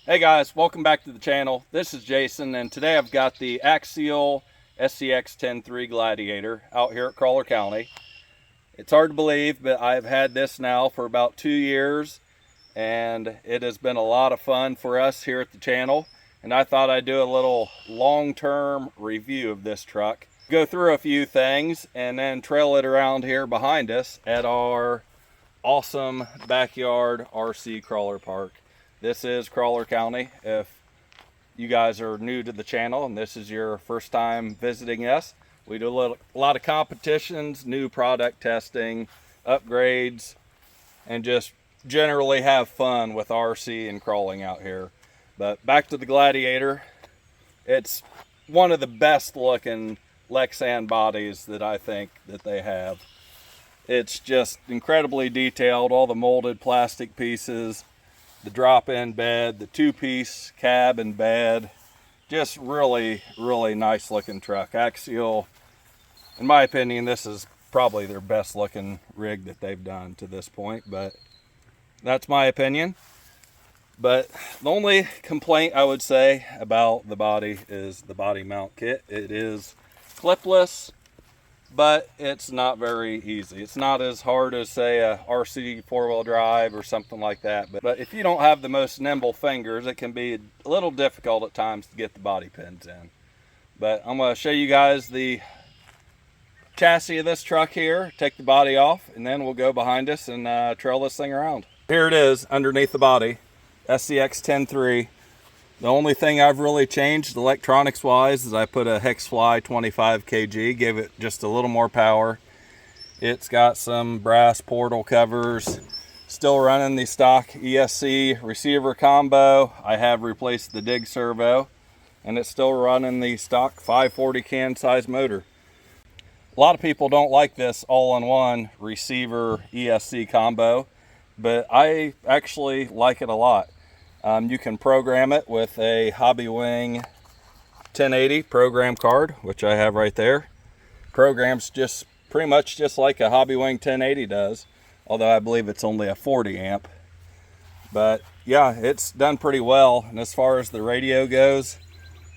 Hey guys, welcome back to the channel. This is Jason, and today I've got the Axial scx10iii Gladiator out here at Crawler County. It's hard to believe, but I've had this now for about 2 years, and it has been a lot of fun for us here at the channel. And I thought I'd do a little long-term review of this truck. Go through a few things, and then trail it around here behind us at our awesome backyard RC crawler park. This is Crawler County. If you guys are new to the channel and this is your first time visiting us, we do a lot of competitions, new product testing, upgrades, and just generally have fun with RC and crawling out here. But back to the Gladiator. It's one of the best looking Lexan bodies that I think that they have. It's just incredibly detailed, all the molded plastic pieces, the drop-in bed, the two-piece cab and bed. Just really nice looking truck. Axial, in my opinion, this is probably their best looking rig that they've done to this point, but that's my opinion. But the only complaint I would say about the body is the body mount kit. It is clipless, but it's not very easy. It's not as hard as, say, a RC four-wheel drive or something like that. But if you don't have the most nimble fingers, it can be a little difficult at times to get the body pins in. But I'm going to show you guys the chassis of this truck here, take the body off, and then we'll go behind us and trail this thing around. Here it is underneath the body, scx10iii. The only thing I've really changed electronics wise is I put a Hexfly 25 kg, gave it just a little more power. It's got some brass portal covers, still running the stock ESC receiver combo. I have replaced the dig servo, and it's still running the stock 540 can size motor. A lot of people don't like this all-in-one receiver ESC combo, but I actually like it a lot. You can program it with a Hobbywing 1080 program card, which I have right there. Programs just pretty much just like a Hobbywing 1080 does, although I believe it's only a 40 amp. But yeah, it's done pretty well. And as far as the radio goes,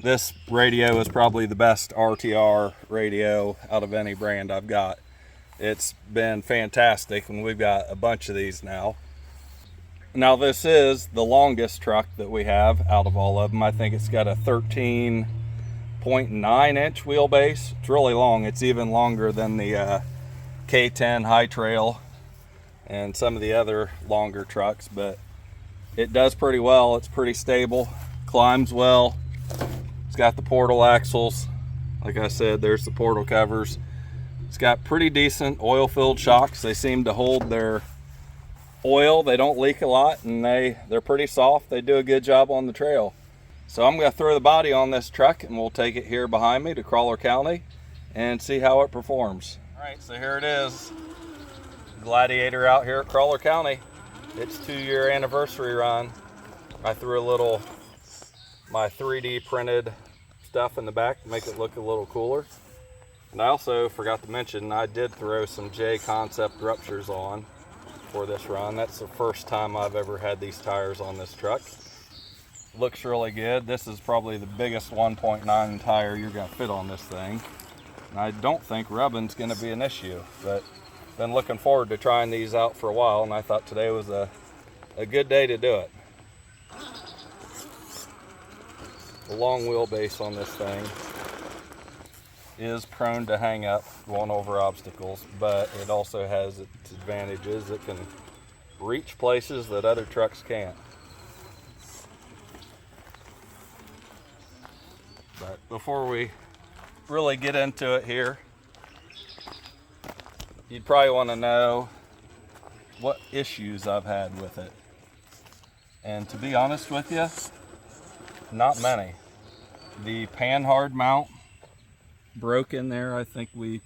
this radio is probably the best RTR radio out of any brand I've got. It's been fantastic, and we've got a bunch of these now. Now this is the longest truck that we have out of all of them. I think it's got a 13.9 inch wheelbase. It's really long. It's even longer than the K10 High Trail and some of the other longer trucks, but it does pretty well. It's pretty stable, climbs well. It's got the portal axles. Like I said, there's the portal covers. It's got pretty decent oil-filled shocks. They seem to hold their oil. They don't leak a lot, and they're pretty soft. They do a good job on the trail. So I'm going to throw the body on this truck, and we'll take it here behind me to Crawler County and see how it performs. All right, so here it is, Gladiator out here at Crawler County. It's 2-year anniversary run. I threw my 3D printed stuff in the back to make it look a little cooler. And I also forgot to mention, I did throw some J Concept ruptures on for this run. That's the first time I've ever had these tires on this truck. Looks really good. This is probably the biggest 1.9 tire you're going to fit on this thing. And I don't think rubbing's going to be an issue, but been looking forward to trying these out for a while, and I thought today was a good day to do it. The long wheelbase on this thing is prone to hang up going over obstacles, but it also has its advantages. It can reach places that other trucks can't. But before we really get into it here, you'd probably want to know what issues I've had with it. And to be honest with you, not many. The panhard mount broke in there. I think we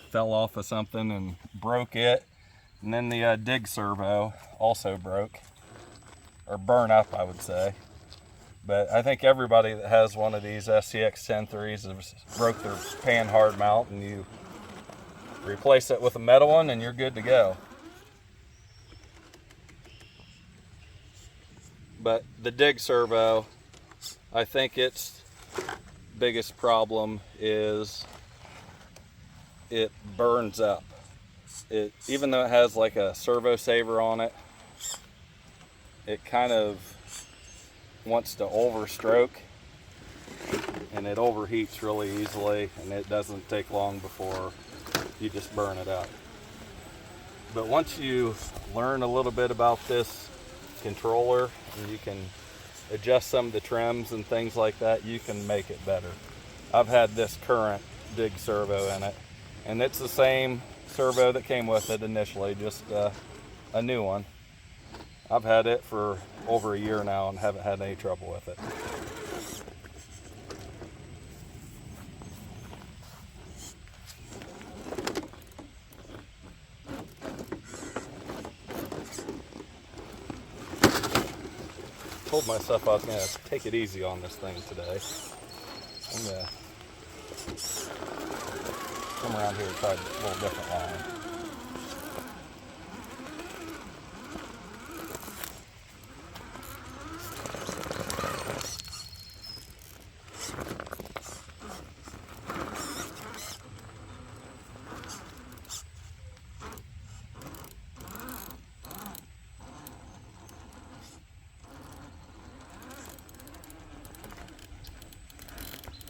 fell off of something and broke it. And then the dig servo also broke, or burn up, I would say. But I think everybody that has one of these scx10iiis has broke their panhard mount, and you replace it with a metal one and you're good to go. But the dig servo, I think its biggest problem is it burns up. Even though it has like a servo saver on it, it kind of wants to overstroke, and it overheats really easily, and it doesn't take long before you just burn it up. But once you learn a little bit about this controller, and you can adjust some of the trims and things like that, you can make it better. I've had this current dig servo in it, and it's the same servo that came with it initially, just a new one. I've had it for over a year now and haven't had any trouble with it. Told myself I was going to take it easy on this thing today. I'm going to come around here and try a little different line.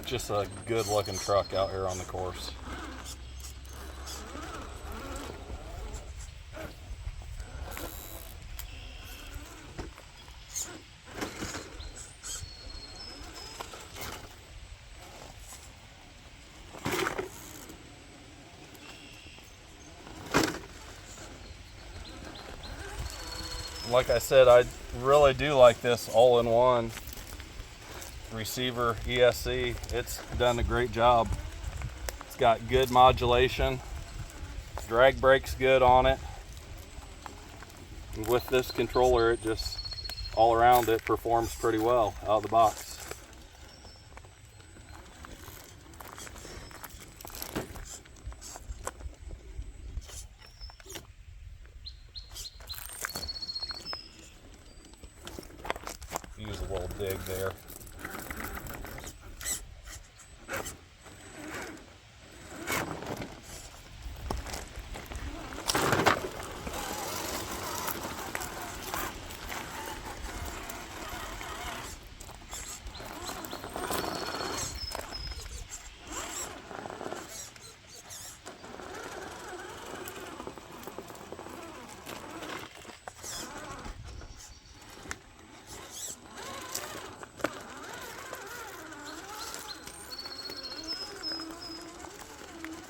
Just a good looking truck out here on the course. Like I said, I really do like this all-in-one receiver ESC. It's done a great job. It's got good modulation, drag brakes good on it. And with this controller, it just all around it performs pretty well out of the box. Use a little dig there.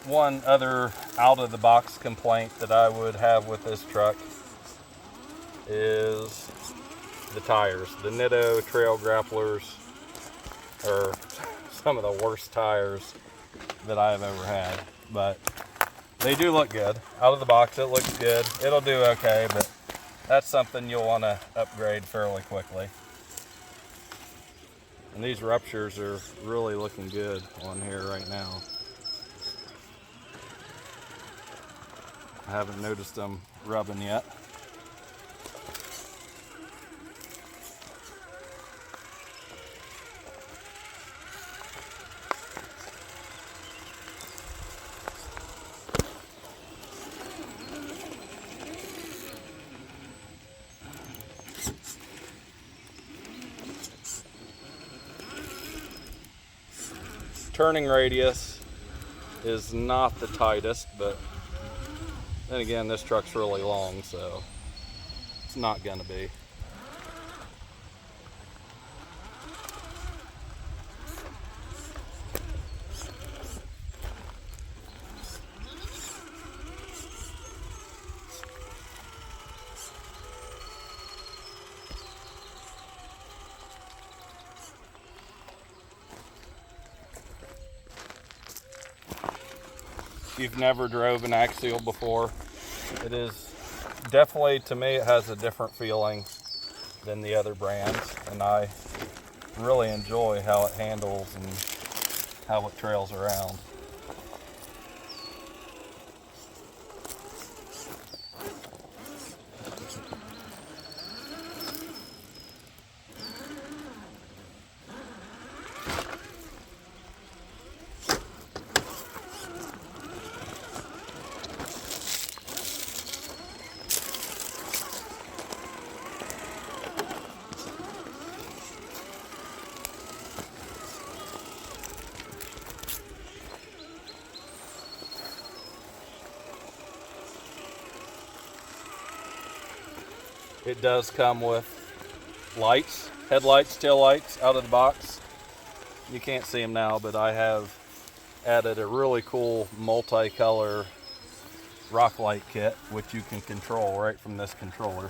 One other out-of-the-box complaint that I would have with this truck is the tires. The Nitto Trail Grapplers are some of the worst tires that I have ever had, but they do look good. Out of the box, it looks good. It'll do okay, but that's something you'll want to upgrade fairly quickly. And these ruptures are really looking good on here right now. I haven't noticed them rubbing yet. Turning radius is not the tightest, but then again, this truck's really long, so it's not gonna be. If you've never drove an Axial before, it is definitely, to me, it has a different feeling than the other brands, and I really enjoy how it handles and how it trails around. It does come with lights, headlights, tail lights out of the box. You can't see them now, but I have added a really cool multicolor rock light kit, which you can control right from this controller.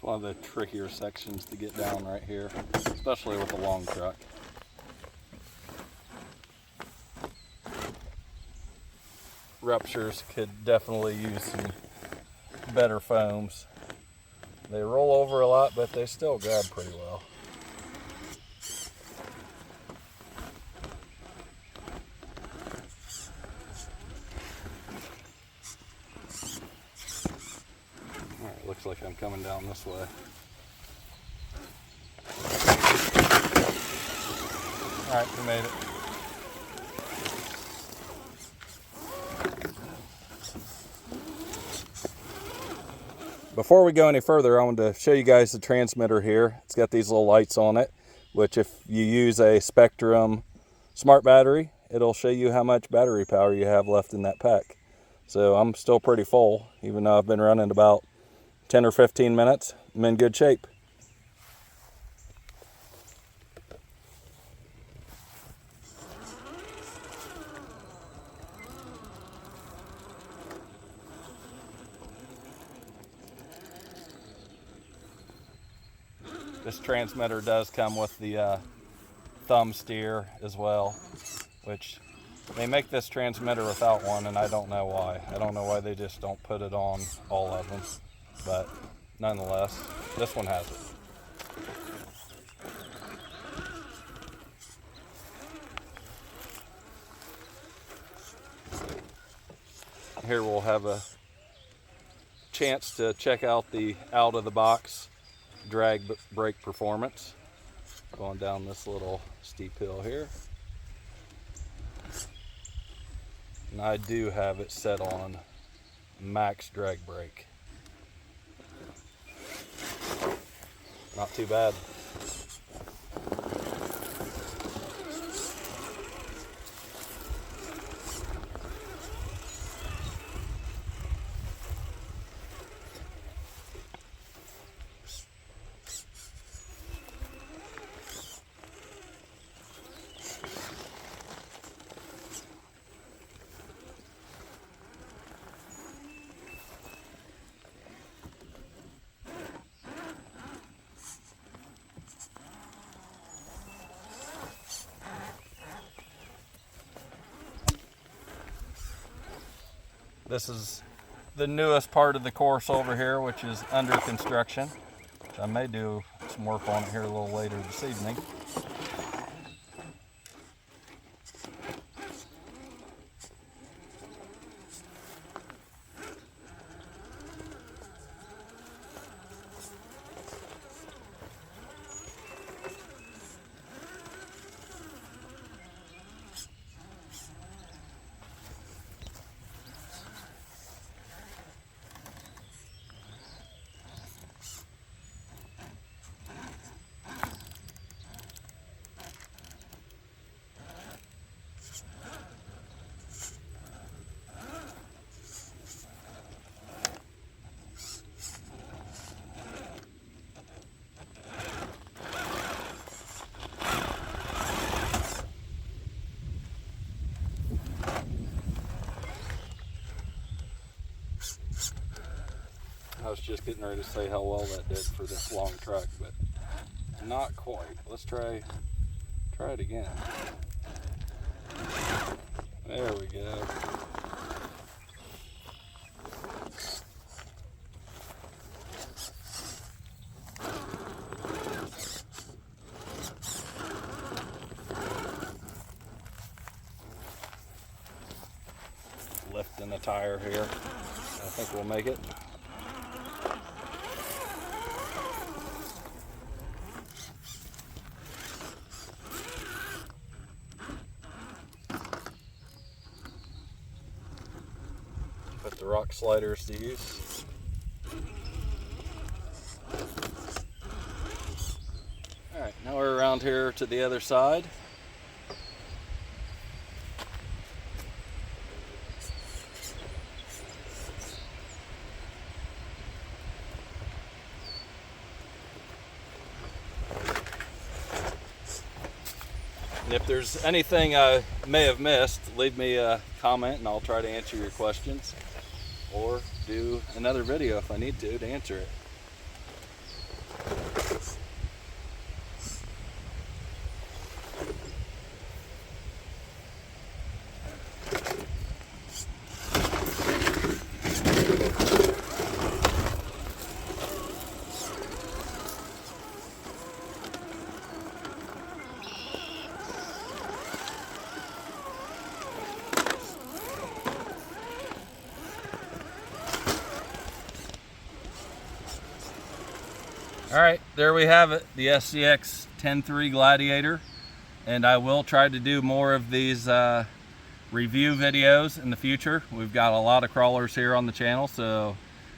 One of the trickier sections to get down right here, especially with a long truck. Ruptures could definitely use some better foams. They roll over a lot, but they still grab pretty well. Alright, looks like I'm coming down this way. Alright, we made it. Before we go any further, I wanted to show you guys the transmitter here. It's got these little lights on it, which if you use a Spectrum smart battery, it'll show you how much battery power you have left in that pack. So I'm still pretty full, even though I've been running about 10 or 15 minutes. I'm in good shape. This transmitter does come with the thumb steer as well, which they make this transmitter without one, and I don't know why. I don't know why they just don't put it on all of them, but nonetheless, this one has it. Here we'll have a chance to check out the out-of-the-box drag brake performance. Going down this little steep hill here. And I do have it set on max drag brake. Not too bad. This is the newest part of the course over here, which is under construction. I may do some work on it here a little later this evening. I was just getting ready to say how well that did for this long truck, but not quite. Let's try it again. There we go. Lifting the tire here. I think we'll make it. Put the rock sliders to use. Alright, now we're around here to the other side. And if there's anything I may have missed, leave me a comment and I'll try to answer your questions, or do another video if I need to answer it. All right, there we have it, the scx10iii Gladiator, and I will try to do more of these review videos in the future. We've got a lot of crawlers here on the channel, so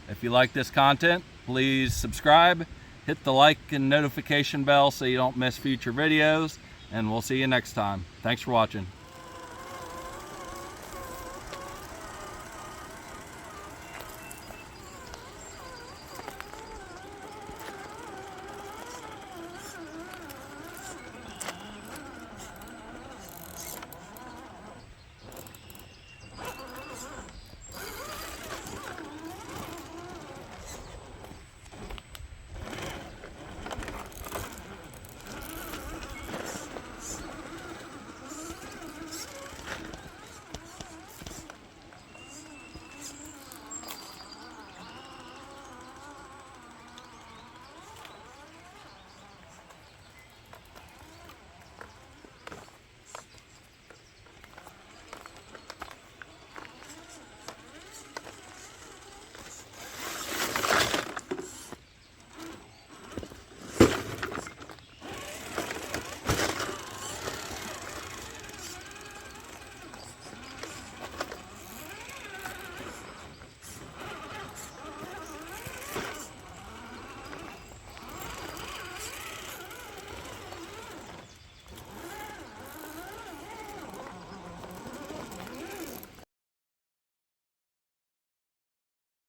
if you like this content, please subscribe, hit the like and notification bell so you don't miss future videos, and we'll see you next time. Thanks for watching.